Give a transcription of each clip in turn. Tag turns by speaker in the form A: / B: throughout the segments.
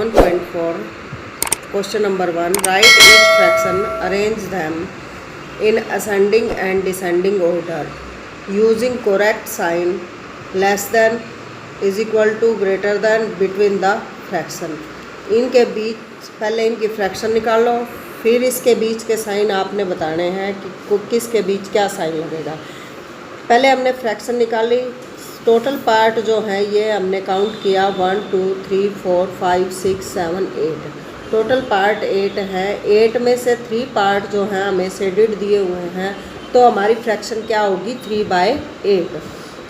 A: 7.4 Question number 1. Write each fraction, arrange them in ascending and descending order using correct sign less than is equal to greater than between the fraction. इनके बीच पहले इनकी fraction निकालो, फिर इसके बीच के sign आपने बताने हैं कि किसके बीच क्या साइन लगेगा। पहले हमने फ्रैक्शन निकाली, टोटल पार्ट जो है ये हमने काउंट किया 1 2 3 4 5 6 7 8, टोटल पार्ट 8 है। 8 में से 3 पार्ट जो हैं हमें शेडेड दिए हुए हैं, तो हमारी फ्रैक्शन क्या होगी 3/8।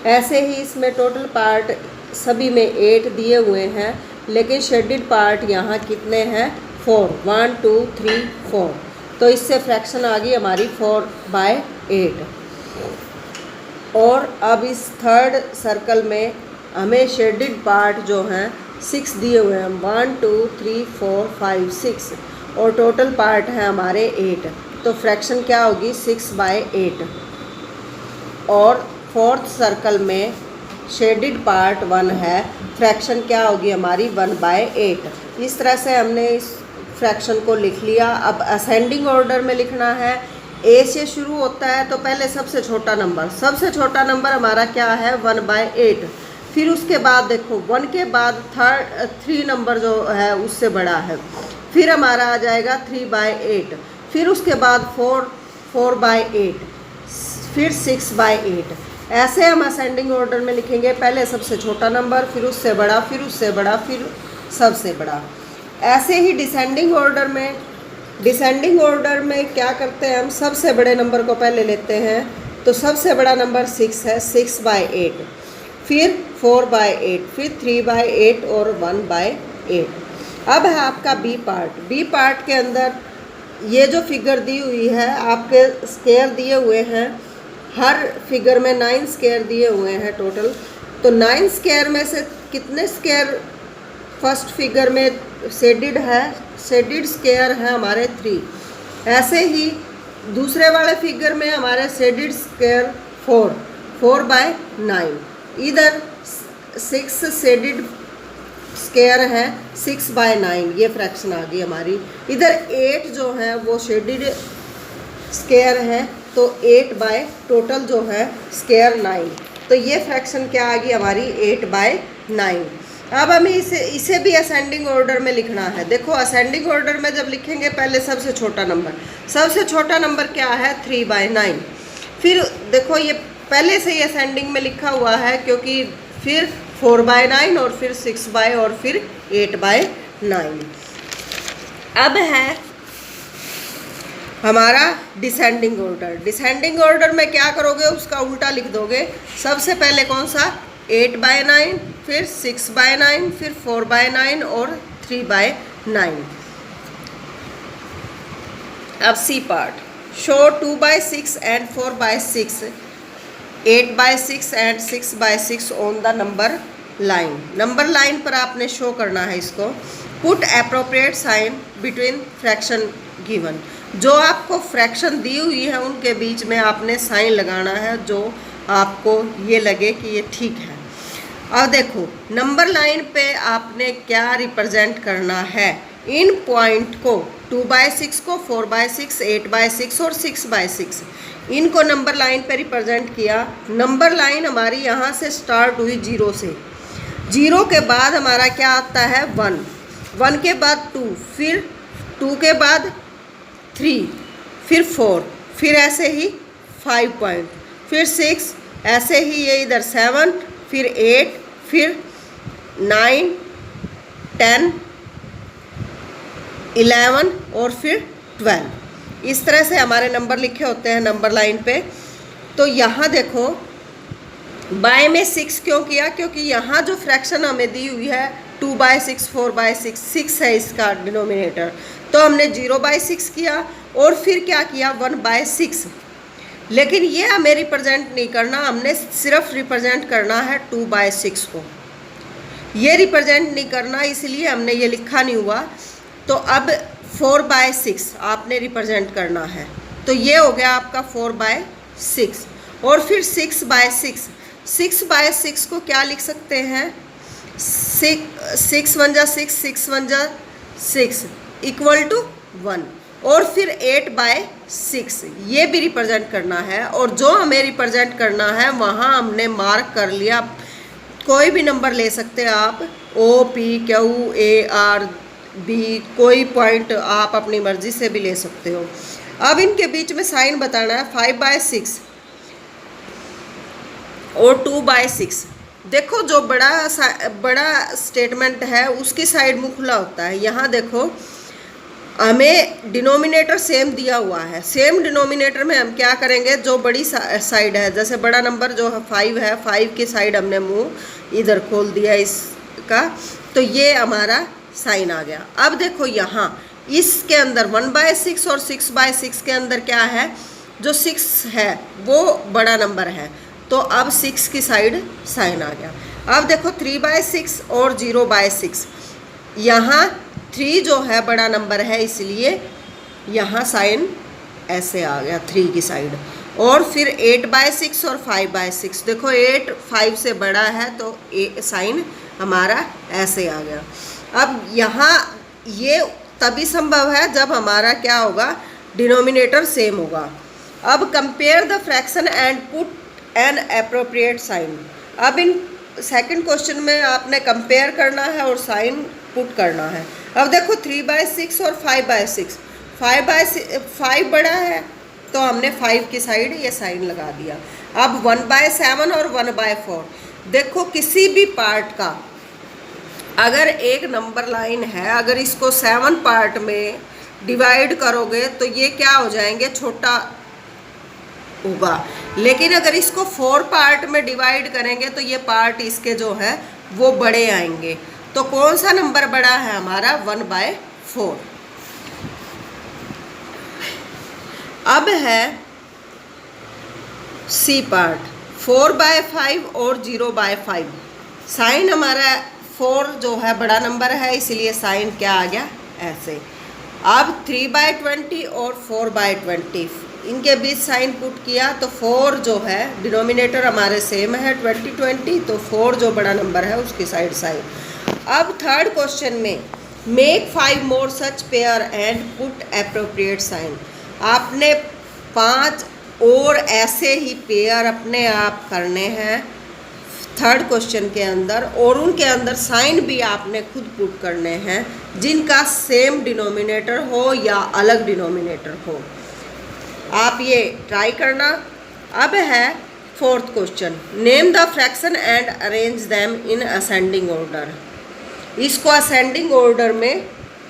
A: ऐसे ही इसमें टोटल पार्ट सभी में 8 दिए हुए हैं, लेकिन शेडेड पार्ट यहाँ कितने हैं 4, 1 2 3 4, तो इससे फ्रैक्शन आ गई हमारी 4/8। और अब इस थर्ड सर्कल में हमें शेडेड पार्ट जो हैं 6 दिए हुए हैं, 1 2 3 4 5 6, और टोटल पार्ट है हमारे 8, तो फ्रैक्शन क्या होगी 6/8। और फोर्थ सर्कल में शेडेड पार्ट 1 है, फ्रैक्शन क्या होगी हमारी 1/8। इस तरह से हमने इस फ्रैक्शन को लिख लिया। अब असेंडिंग ऑर्डर में लिखना है। ए से शुरू होता है तो पहले सबसे छोटा नंबर हमारा क्या है 1/8। फिर उसके बाद देखो 1 के बाद 3 नंबर जो है उससे बड़ा है, फिर हमारा आ जाएगा 3/8, फिर उसके बाद 4/8, फिर 6/8। ऐसे हम असेंडिंग ऑर्डर में लिखेंगे, पहले सबसे छोटा नंबर, फिर उससे बड़ा, फिर उससे बड़ा, फिर सबसे बड़ा। ऐसे ही डिसेंडिंग ऑर्डर में क्या करते हैं हम, सबसे बड़े नंबर को पहले लेते हैं, तो सबसे बड़ा नंबर 6 है, 6/8, फिर 4/8, फिर 3/8 और 1/8। अब है आपका बी पार्ट के अंदर ये जो फिगर दी हुई है, आपके स्क्वायर दिए हुए हैं, हर फिगर में 9 स्क्वायर दिए हुए हैं टोटल, तो 9 स्क्वायर में से कितने स्क्वायर फर्स्ट फिगर में शेडेड है, शेडेड स्क्वायर है हमारे 3। ऐसे ही दूसरे वाले फिगर में हमारे शेडेड स्क्वायर 4/9। इधर 6 शेडेड स्क्वायर है 6/9, ये फ्रैक्शन आ गई हमारी। इधर 8 जो है वो शेडेड स्क्वायर है, तो 8 टोटल जो है स्क्वायर 9, तो ये फ्रैक्शन क्या आ गई हमारी 8/9। अब हमें इसे भी असेंडिंग ऑर्डर में लिखना है। देखो असेंडिंग ऑर्डर में जब लिखेंगे पहले सबसे छोटा नंबर क्या है 3/9। फिर देखो ये पहले से ही असेंडिंग में लिखा हुआ है, क्योंकि फिर 4/9 और फिर 6 और फिर 8/9। अब है हमारा डिसेंडिंग ऑर्डर में क्या करोगे, उसका उल्टा लिख दोगे। सबसे पहले कौन सा 8/9, फिर 6/9, फिर 4/9 और 3/9। अब C part, show 2/6 and 4/6, 8/6 and 6/6 on the number line पर आपने शो करना है इसको। Put appropriate sign between fraction given, जो आपको फ्रैक्शन दी हुई है उनके बीच में आपने साइन लगाना है जो आपको ये लगे कि ये ठीक है। अब देखो नंबर लाइन पे आपने क्या रिप्रेजेंट करना है, इन पॉइंट को 2/6 को 4/6, 8/6 और 6/6, इनको नंबर लाइन पे रिप्रेजेंट किया। नंबर लाइन हमारी यहाँ से स्टार्ट हुई 0 से, 0 के बाद हमारा क्या आता है 1, 1 के बाद 2, फिर 2 के बाद 3, फिर 4, फिर ऐसे ही 5 पॉइंट, फिर 6, ऐसे ही ये इधर 7, फिर 8, फिर 9 10 11 और फिर 12। इस तरह से हमारे नंबर लिखे होते हैं नंबर लाइन पे। तो यहाँ देखो बाय में 6 क्यों किया, क्योंकि यहाँ जो फ्रैक्शन हमें दी हुई है 2/6 4/6, 6 है इसका डिनोमिनेटर, तो हमने 0/6 किया और फिर क्या किया 1/6। लेकिन ये हमें रिप्रेजेंट नहीं करना, हमने सिर्फ रिप्रेजेंट करना है 2/6 को, ये रिप्रेजेंट नहीं करना, इसलिए हमने ये लिखा नहीं हुआ। तो अब 4/6 आपने रिप्रेजेंट करना है, तो ये हो गया आपका 4/6। और फिर 6/6 को क्या लिख सकते हैं, सिक्स वन जा सिक्स, सिक्स वन जा सिक्स इक्वल टू 1, और फिर 8/6 ये भी रिप्रेजेंट करना है। और जो हमें रिप्रेजेंट करना है वहाँ हमने मार्क कर लिया। कोई भी नंबर ले सकते हैं आप, OPQARB, कोई पॉइंट आप अपनी मर्जी से भी ले सकते हो। अब इनके बीच में साइन बताना है 5/6 और 2/6। देखो जो बड़ा स्टेटमेंट है उसकी साइड मुंह खुला होता है। यहाँ देखो हमें डिनोमिनेटर सेम दिया हुआ है। सेम डिनोमिनेटर में हम क्या करेंगे, जो बड़ी साइड है, जैसे बड़ा नंबर जो 5 है, 5 की साइड हमने मुंह इधर खोल दिया इसका, तो ये हमारा साइन आ गया। अब देखो यहाँ इसके अंदर 1/6 और 6/6 के अंदर क्या है, जो 6 है वो बड़ा नंबर है, तो अब 6 की साइड साइन आ गया। अब देखो 3/6 और 0/6, यहाँ 3 जो है बड़ा नंबर है, इसलिए यहाँ साइन ऐसे आ गया 3 की साइड। और फिर 8/6 और 5/6, देखो 8 5 से बड़ा है तो साइन हमारा ऐसे आ गया। अब यहाँ ये तभी संभव है जब हमारा क्या होगा, डिनोमिनेटर सेम होगा। अब compare the fraction and put an appropriate sign. अब इन सेकंड क्वेश्चन में आपने कंपेयर करना है और साइन पुट करना है। अब देखो 3/6 और 5/6, 5 बड़ा है तो हमने 5 की साइड ये साइन लगा दिया। अब 1/7 और 1/4, देखो किसी भी पार्ट का अगर एक नंबर लाइन है, अगर इसको 7 पार्ट में डिवाइड करोगे तो ये क्या हो जाएंगे, छोटा होगा। लेकिन अगर इसको 4 पार्ट में डिवाइड करेंगे तो ये पार्ट इसके जो है वो बड़े आएंगे। तो कौन सा नंबर बड़ा है हमारा, 1/4। अब है सी पार्ट, 4/5 और 0/5। साइन हमारा 4 जो है बड़ा नंबर है, इसलिए साइन क्या आ गया, ऐसे। अब 3/20 और 4/20, इनके बीच साइन पुट किया तो 4 जो है डिनोमिनेटर हमारे सेम है 20 तो 4 जो बड़ा नंबर है उसकी साइड साइन। अब थर्ड क्वेश्चन में make 5 more such pair and put appropriate sign. आपने 5 और ऐसे ही पेयर अपने आप करने हैं थर्ड क्वेश्चन के अंदर, और उनके अंदर साइन भी आपने खुद पुट करने हैं जिनका सेम डिनोमिनेटर हो या अलग डिनोमिनेटर हो। आप ये ट्राई करना। अब है fourth question, name the fraction and arrange them in ascending order. इसको असेंडिंग ऑर्डर में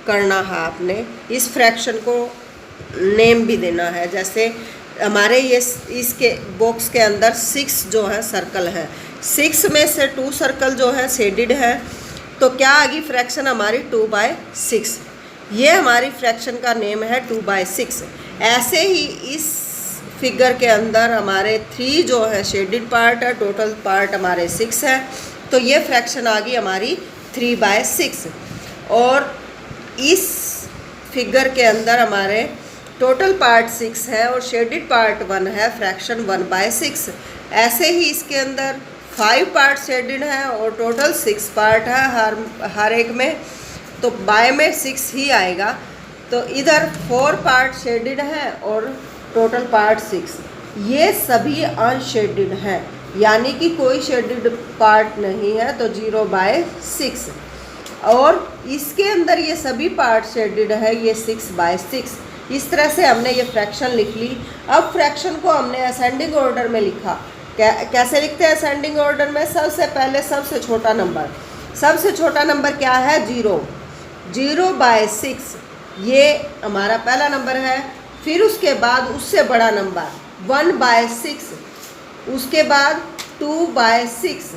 A: करना है आपने। इस फ्रैक्शन को नेम भी देना है। जैसे हमारे ये इसके बॉक्स के अंदर 6 जो है सर्कल है, 6 में से 2 सर्कल जो है शेडेड है, तो क्या आ गई फ्रैक्शन हमारी 2/6। ये हमारी फ्रैक्शन का नेम है 2/6। ऐसे ही इस फिगर के अंदर हमारे 3 जो है शेडेड पार्ट है, टोटल पार्ट हमारे 6 है, तो ये फ्रैक्शन आ गई हमारी 3/6। और इस फिगर के अंदर हमारे टोटल पार्ट 6 है और शेडेड पार्ट 1 है, फ्रैक्शन 1/6। ऐसे ही इसके अंदर 5 पार्ट शेडेड है और टोटल 6 पार्ट है हर एक में, तो बाय में 6 ही आएगा। तो इधर 4 पार्ट शेडेड है और टोटल पार्ट 6। ये सभी अनशेडेड हैं, यानी कि कोई शेडेड पार्ट नहीं है, तो 0/6। और इसके अंदर ये सभी पार्ट शेडेड है, ये 6/6। इस तरह से हमने ये फ्रैक्शन लिख ली। अब फ्रैक्शन को हमने असेंडिंग ऑर्डर में लिखा। कैसे लिखते हैं असेंडिंग ऑर्डर में, सबसे पहले सबसे छोटा नंबर, सबसे छोटा नंबर क्या है, 0। 0/6 ये हमारा पहला नंबर है। फिर उसके बाद उससे बड़ा नंबर 1/6, उसके बाद 2/6,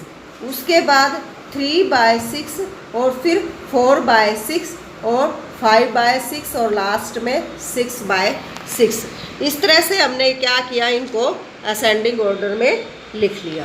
A: उसके बाद 3/6 और फिर 4/6 और 5/6 और लास्ट में 6/6। इस तरह से हमने क्या किया, इनको असेंडिंग ऑर्डर में लिख लिया।